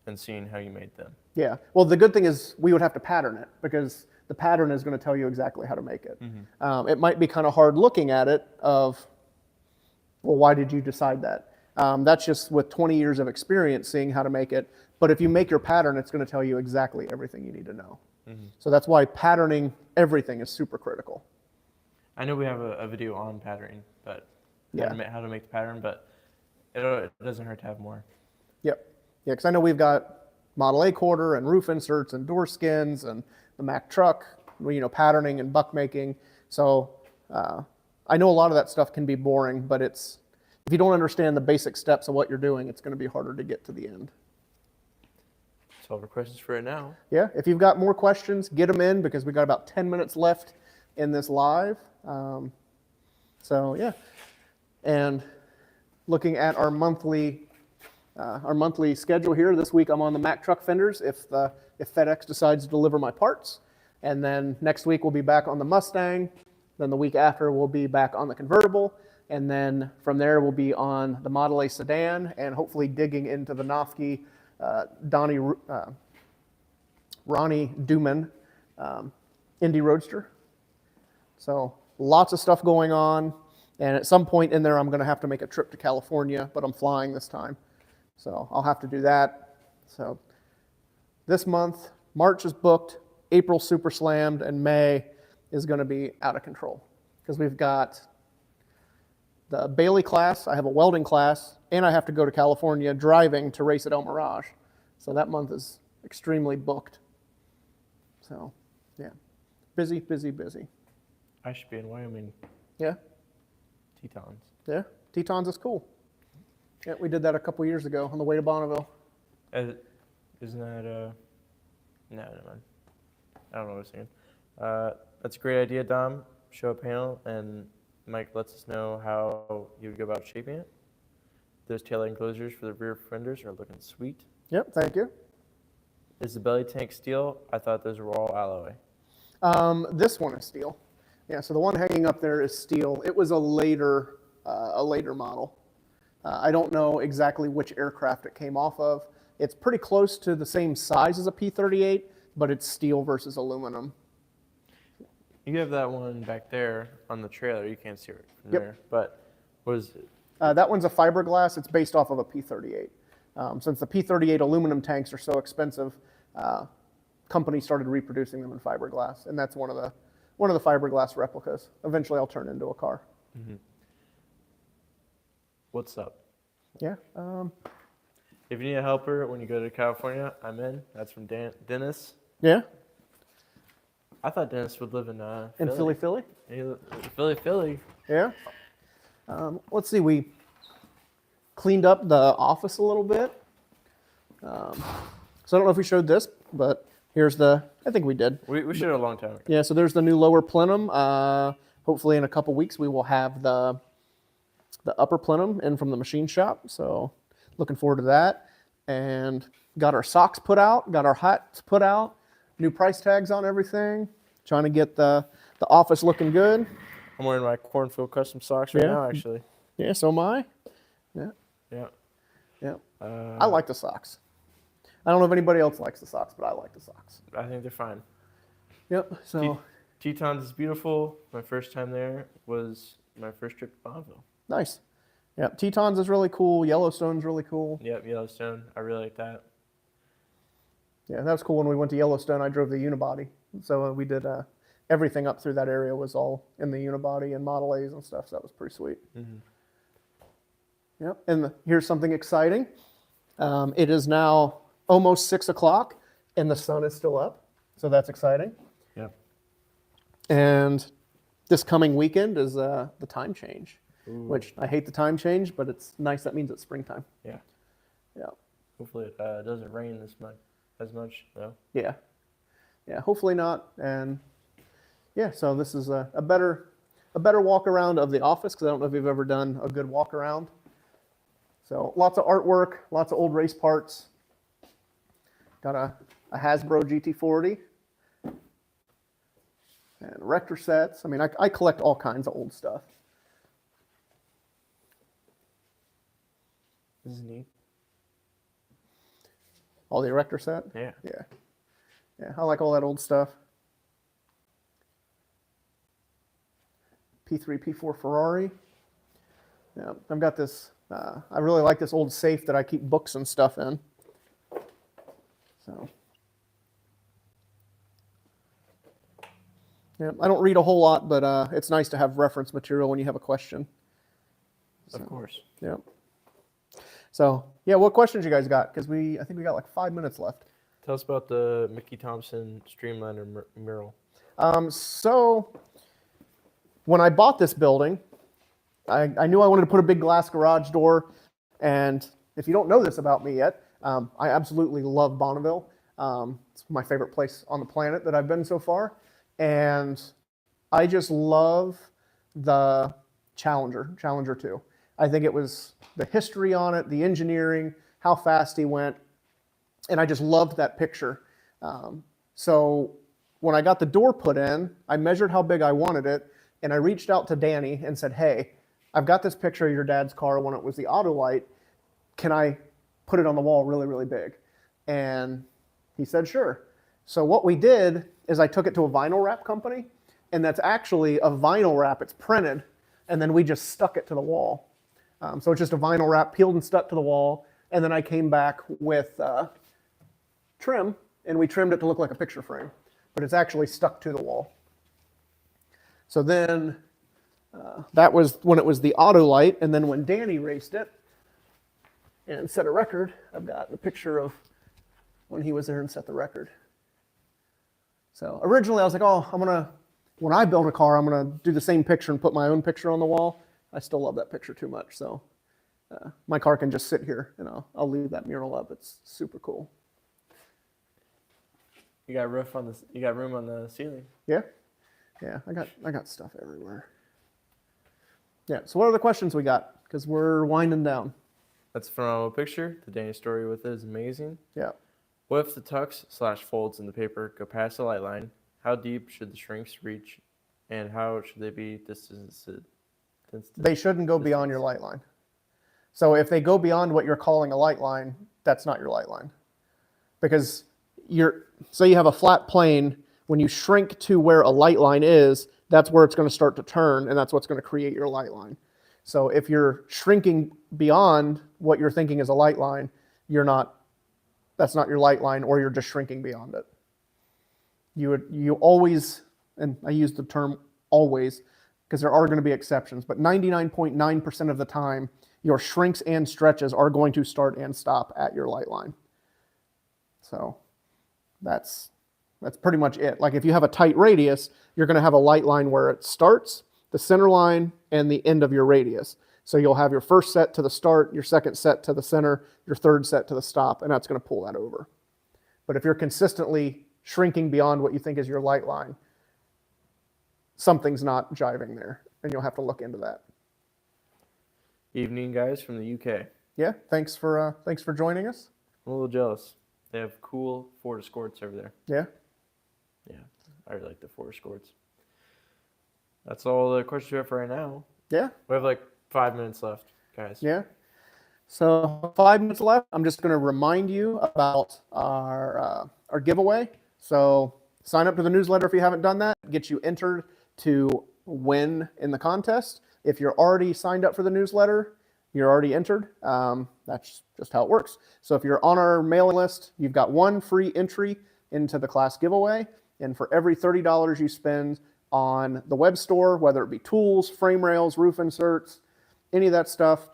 and seeing how you made them. Yeah. Well, the good thing is we would have to pattern it because the pattern is going to tell you exactly how to make it. It might be kind of hard looking at it of, well, why did you decide that? That's just with 20 years of experience seeing how to make it. But if you make your pattern, it's going to tell you exactly everything you need to know. So that's why patterning everything is super critical. I know we have a video on patterning, but how to make the pattern, but it doesn't hurt to have more. Yep. Yeah, because I know we've got Model A quarter and roof inserts and door skins and the Mack truck, patterning and buck making. So I know a lot of that stuff can be boring, but if you don't understand the basic steps of what you're doing, it's going to be harder to get to the end. That's all our questions for right now. Yeah, if you've got more questions, get them in because we've got about 10 minutes left in this live. So yeah, and looking at our monthly schedule here, this week I'm on the Mack truck fenders if FedEx decides to deliver my parts. And then next week we'll be back on the Mustang. Then the week after we'll be back on the convertible. And then from there we'll be on the Model A sedan and hopefully digging into the Nofke Ronnie Duman Indy Roadster. So lots of stuff going on. And at some point in there I'm going to have to make a trip to California, but I'm flying this time. So I'll have to do that. So this month, March is booked, April super slammed, and May is going to be out of control because we've got the Bailey class, I have a welding class, and I have to go to California driving to race at El Mirage. So that month is extremely booked. So yeah, busy, busy, busy. I should be in Wyoming. Yeah? Tetons. Yeah, Tetons is cool. Yeah, we did that a couple years ago on the way to Bonville. Isn't that, no, never mind. I don't know what I was saying. That's a great idea, Dom. Show a panel, and Mike lets us know how you would go about shaping it. Those tail enclosures for the rear fenders are looking sweet. Yep, thank you. Is the belly tank steel? I thought those were all alloy. This one is steel. Yeah, so the one hanging up there is steel. It was a later model. I don't know exactly which aircraft it came off of. It's pretty close to the same size as a P-38, but it's steel versus aluminum. You have that one back there on the trailer. You can't see it from there. But what is it? That one's a fiberglass. It's based off of a P-38. Since the P-38 aluminum tanks are so expensive, companies started reproducing them in fiberglass, and that's one of the fiberglass replicas. Eventually, I'll turn into a car. Mm-hmm. What's up? Yeah. If you need a helper when you go to California, I'm in. That's from Dennis. Yeah. I thought Dennis would live in Philly. Philly. Yeah. Let's see. We cleaned up the office a little bit. So I don't know if we showed this, but here's I think we did. We showed it a long time ago. Yeah. So there's the new lower plenum. Hopefully in a couple weeks we will have the upper plenum in from the machine shop. So looking forward to that. And got our socks put out, got our hats put out, new price tags on everything, trying to get the office looking good. I'm wearing my Cornfield custom socks right now, actually. Yeah, so am I. Yeah. Yeah. Yeah. I like the socks. I don't know if anybody else likes the socks, but I like the socks. I think they're fine. Yep. So Tetons is beautiful. My first time there was my first trip to Bonville. Nice. Yeah, Tetons is really cool. Yellowstone's really cool. Yep, Yellowstone. I really like that. Yeah, that was cool when we went to Yellowstone. I drove the unibody. So we did everything up through that area was all in the unibody and Model A's and stuff. So that was pretty sweet. Mm-hmm. Yep. And here's something exciting. It is now almost 6 o'clock and the sun is still up. So that's exciting. Yeah. And this coming weekend is the time change. Ooh. Which I hate the time change, but it's nice. That means it's springtime. Yeah. Yeah. Hopefully it doesn't rain as much, though. Yeah. Yeah. Hopefully not. And yeah, so this is a better walk around of the office because I don't know if you've ever done a good walk around. So lots of artwork, lots of old race parts. Got a Hasbro GT40 and Rector sets. I mean, I collect all kinds of old stuff. This is neat. Oh, the erector set? Yeah. Yeah, I like all that old stuff. P3, P4 Ferrari. Yeah, I've got this, I really like this old safe that I keep books and stuff in. So, yeah, I don't read a whole lot, but it's nice to have reference material when you have a question. Of course. Yeah. So, yeah, what questions you guys got? Because I think we got like 5 minutes left. Tell us about the Mickey Thompson Streamliner mural. So, when I bought this building, I knew I wanted to put a big glass garage door. And if you don't know this about me yet, I absolutely love Bonville. It's my favorite place on the planet that I've been so far. And I just love the Challenger 2. I think it was the history on it, the engineering, how fast he went. And I just loved that picture. So when I got the door put in, I measured how big I wanted it. And I reached out to Danny and said, hey, I've got this picture of your dad's car when it was the Autolite. Can I put it on the wall really, really big? And he said, sure. So what we did is I took it to a vinyl wrap company, and that's actually a vinyl wrap. It's printed, and then we just stuck it to the wall. So it's just a vinyl wrap peeled and stuck to the wall, and then I came back with trim, and we trimmed it to look like a picture frame, but it's actually stuck to the wall. So then that was when it was the Autolite, and then when Danny raced it and set a record, I've got the picture of when he was there and set the record. So originally I was like, oh, when I build a car, I'm gonna do the same picture and put my own picture on the wall. I still love that picture too much, so my car can just sit here, and I'll leave that mural up. It's super cool. You got you got room on the ceiling. Yeah, I got stuff everywhere. Yeah. So what are the questions we got? Because we're winding down. That's a phenomenal picture. The Danny story with it is amazing. Yeah. What if the tucks/folds in the paper go past the light line? How deep should the shrinks reach, and how should they be distanced? They shouldn't go beyond your light line. So if they go beyond what you're calling a light line, that's not your light line. Because say you have a flat plane, when you shrink to where a light line is, that's where it's going to start to turn, and that's what's going to create your light line. So if you're shrinking beyond what you're thinking is a light line, that's not your light line, or you're just shrinking beyond it. You always, and I use the term always, because there are going to be exceptions, but 99.9% of the time, your shrinks and stretches are going to start and stop at your light line. So that's pretty much it. Like if you have a tight radius, you're going to have a light line where it starts, the center line, and the end of your radius. So you'll have your first set to the start, your second set to the center, your third set to the stop, and that's going to pull that over. But if you're consistently shrinking beyond what you think is your light line, something's not jiving there, and you'll have to look into that. Evening, guys, from the UK. Yeah, thanks for joining us. I'm a little jealous. They have cool Ford Escorts over there. Yeah? Yeah, I really like the Ford Escorts. That's all the questions we have for right now. Yeah. We have like 5 minutes left, guys. Yeah. So 5 minutes left. I'm just going to remind you about our giveaway. So sign up to the newsletter if you haven't done that. Get you entered to win in the contest. If you're already signed up for the newsletter, you're already entered. That's just how it works. So if you're on our mailing list, you've got one free entry into the class giveaway. And for every $30 you spend on the web store, whether it be tools, frame rails, roof inserts, any of that stuff,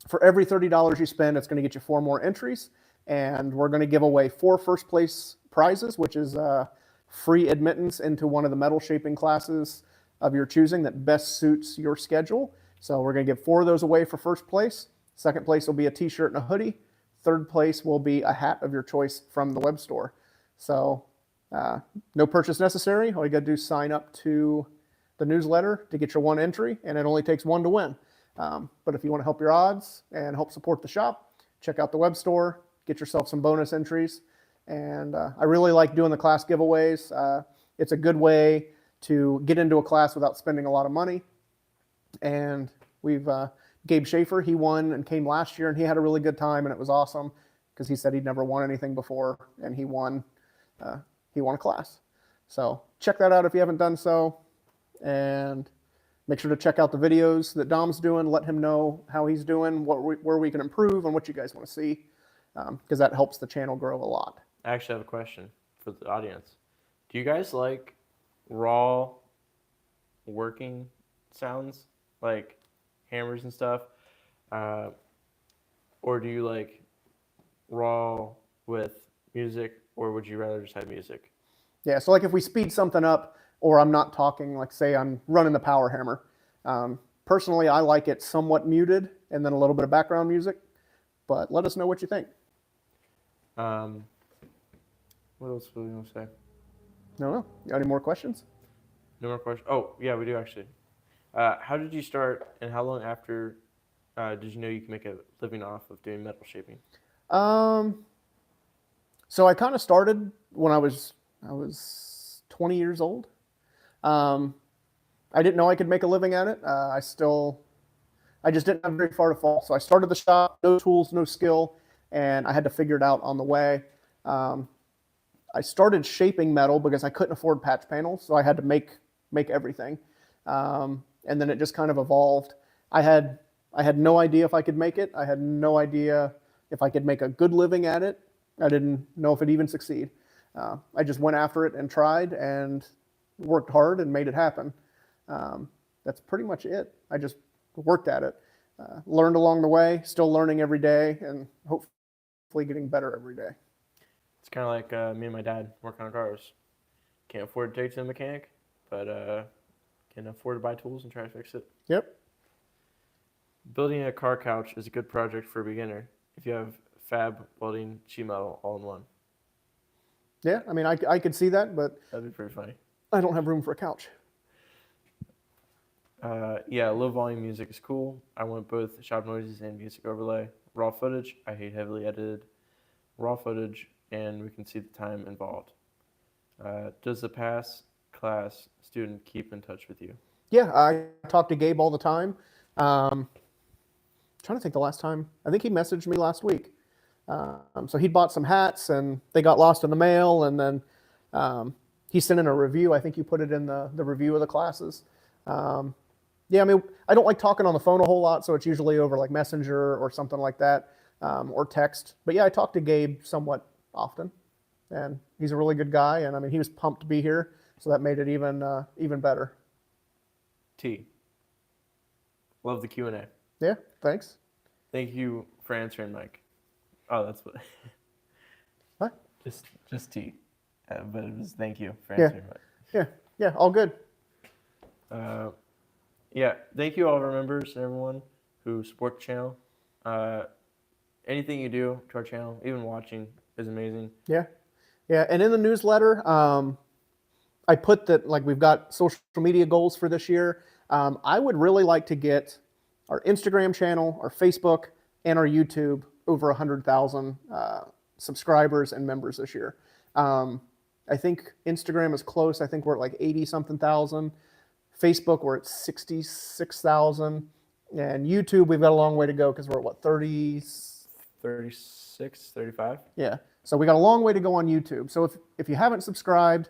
for every $30 you spend, it's going to get you 4 more entries. And we're going to give away 4 first place prizes, which is free admittance into one of the metal shaping classes of your choosing that best suits your schedule. So we're going to give 4 of those away for first place. Second place will be a t-shirt and a hoodie. Third place will be a hat of your choice from the web store. So no purchase necessary. All you got to do is sign up to the newsletter to get your 1 entry, and it only takes 1 to win. But if you want to help your odds and help support the shop, check out the web store, get yourself some bonus entries. And I really like doing the class giveaways. It's a good way to get into a class without spending a lot of money. And we've Gabe Schaefer, he won and came last year, and he had a really good time, and it was awesome because he said he'd never won anything before, and he won a class. So check that out if you haven't done so, and make sure to check out the videos that Dom's doing. Let him know how he's doing, where we can improve, and what you guys want to see, because that helps the channel grow a lot. I actually have a question for the audience. Do you guys like raw working sounds, like hammers and stuff? Or do you like raw with music, or would you rather just have music? Yeah, so like if we speed something up, or I'm not talking, like say I'm running the power hammer. Personally, I like it somewhat muted and then a little bit of background music, but let us know what you think. What else were we going to say? No. You got any more questions? No more questions? Oh, yeah, we do actually. How did you start, and how long after did you know you could make a living off of doing metal shaping? So I kind of started when I was 20 years old. I didn't know I could make a living at it. I just didn't have very far to fall. So I started the shop, no tools, no skill, and I had to figure it out on the way. I started shaping metal because I couldn't afford patch panels, so I had to make everything. And then it just kind of evolved. I had no idea if I could make it. I had no idea if I could make a good living at it. I didn't know if it'd even succeed. I just went after it and tried and worked hard and made it happen. That's pretty much it. I just worked at it, learned along the way, still learning every day, and hopefully getting better every day. It's kind of like me and my dad working on cars. Can't afford to take to the mechanic, but can afford to buy tools and try to fix it. Yep. Building a car couch is a good project for a beginner if you have fab, welding, sheet metal all in one. Yeah, I mean, I could see that, but That'd be pretty funny. I don't have room for a couch. Yeah, low volume music is cool. I want both shop noises and music overlay. Raw footage, I hate heavily edited raw footage, and we can see the time involved. Does the past class student keep in touch with you? Yeah, I talk to Gabe all the time. Trying to think the last time. I think he messaged me last week. So he bought some hats, and they got lost in the mail, and then he sent in a review. I think you put it in the review of the classes. Yeah, I mean, I don't like talking on the phone a whole lot, so it's usually over like Messenger or something like that, or text. But yeah, I talk to Gabe somewhat often, and he's a really good guy, and I mean, he was pumped to be here, so that made it even better. T. Love the Q&A. Yeah, thanks. Thank you for answering, Mike. Oh, that's what. What? Just T. But it was thank you for answering, Mike. Yeah, all good. Yeah, thank you all of our members and everyone who support the channel. Anything you do to our channel, even watching, is amazing. Yeah, and in the newsletter, I put that like we've got social media goals for this year. I would really like to get our Instagram channel, our Facebook, and our YouTube over 100,000 subscribers and members this year. I think Instagram is close. I think we're at like 80-something thousand. Facebook, we're at 66,000. And YouTube, we've got a long way to go because we're at what, 30? 36, 35? Yeah. So we got a long way to go on YouTube. So if you haven't subscribed,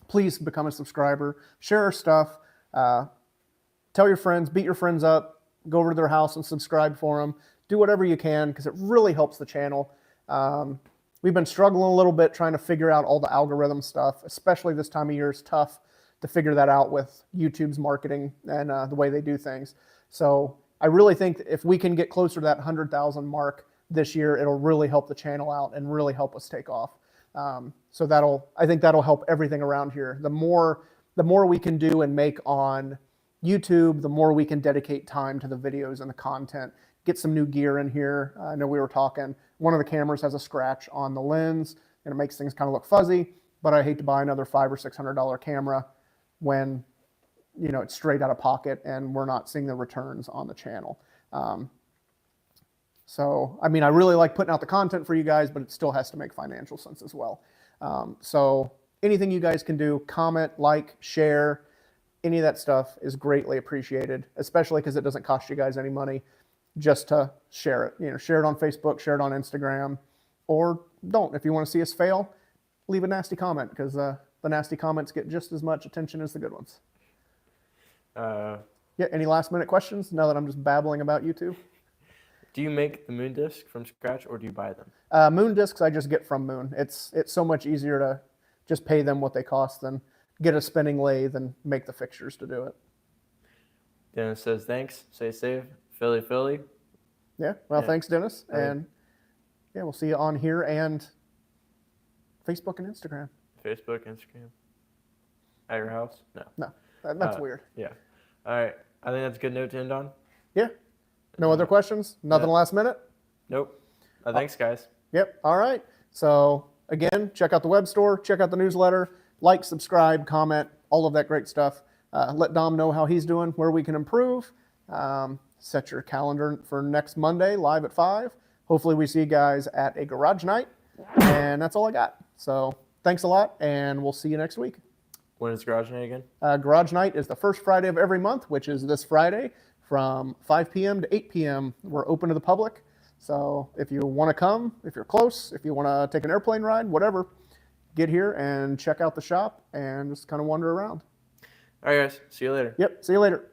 please become a subscriber. Share our stuff. Tell your friends, beat your friends up, go over to their house and subscribe for them. Do whatever you can because it really helps the channel. We've been struggling a little bit trying to figure out all the algorithm stuff, especially this time of year is tough to figure that out with YouTube's marketing and the way they do things. So I really think that if we can get closer to that 100,000 mark this year, it'll really help the channel out and really help us take off. So I think that'll help everything around here. The more we can do and make on YouTube, the more we can dedicate time to the videos and the content. Get some new gear in here. I know we were talking, one of the cameras has a scratch on the lens and it makes things kind of look fuzzy, but I hate to buy another $500 or $600 camera when it's straight out of pocket and we're not seeing the returns on the channel. So, I mean, I really like putting out the content for you guys, but it still has to make financial sense as well. So anything you guys can do, comment, like, share, any of that stuff is greatly appreciated, especially because it doesn't cost you guys any money just to share it. Share it on Facebook, share it on Instagram. or don't. If you want to see us fail, leave a nasty comment, because the nasty comments get just as much attention as the good ones. Yeah, any last minute questions now that I'm just babbling about YouTube? Do you make the moon disc from scratch or do you buy them? Moon discs I just get from Moon. It's so much easier to just pay them what they cost than get a spinning lathe and make the fixtures to do it. Dennis says, thanks. Stay safe. Philly, Philly. Yeah, well, Yeah. thanks, Dennis. All right. And yeah, we'll see you on here and Facebook and Instagram. Facebook, Instagram. At your house? No. No, that's weird. Yeah. All right. I think that's a good note to end on. Yeah. No other questions? Nothing No. last minute? Nope. Thanks, guys. Yep. All right. So again, check out the web store, check out the newsletter, like, subscribe, comment, all of that great stuff. Let Dom know how he's doing, where we can improve. Set your calendar for next Monday, live at 5. Hopefully we see you guys at a garage night. And that's all I got. So thanks a lot, and we'll see you next week. When is Garage Night again? Garage night is the first Friday of every month, which is this Friday from 5 p.m. to 8 p.m. We're open to the public. So if you want to come, if you're close, if you want to take an airplane ride, whatever, get here and check out the shop and just kind of wander around. All right, guys. See you later. Yep. See you later.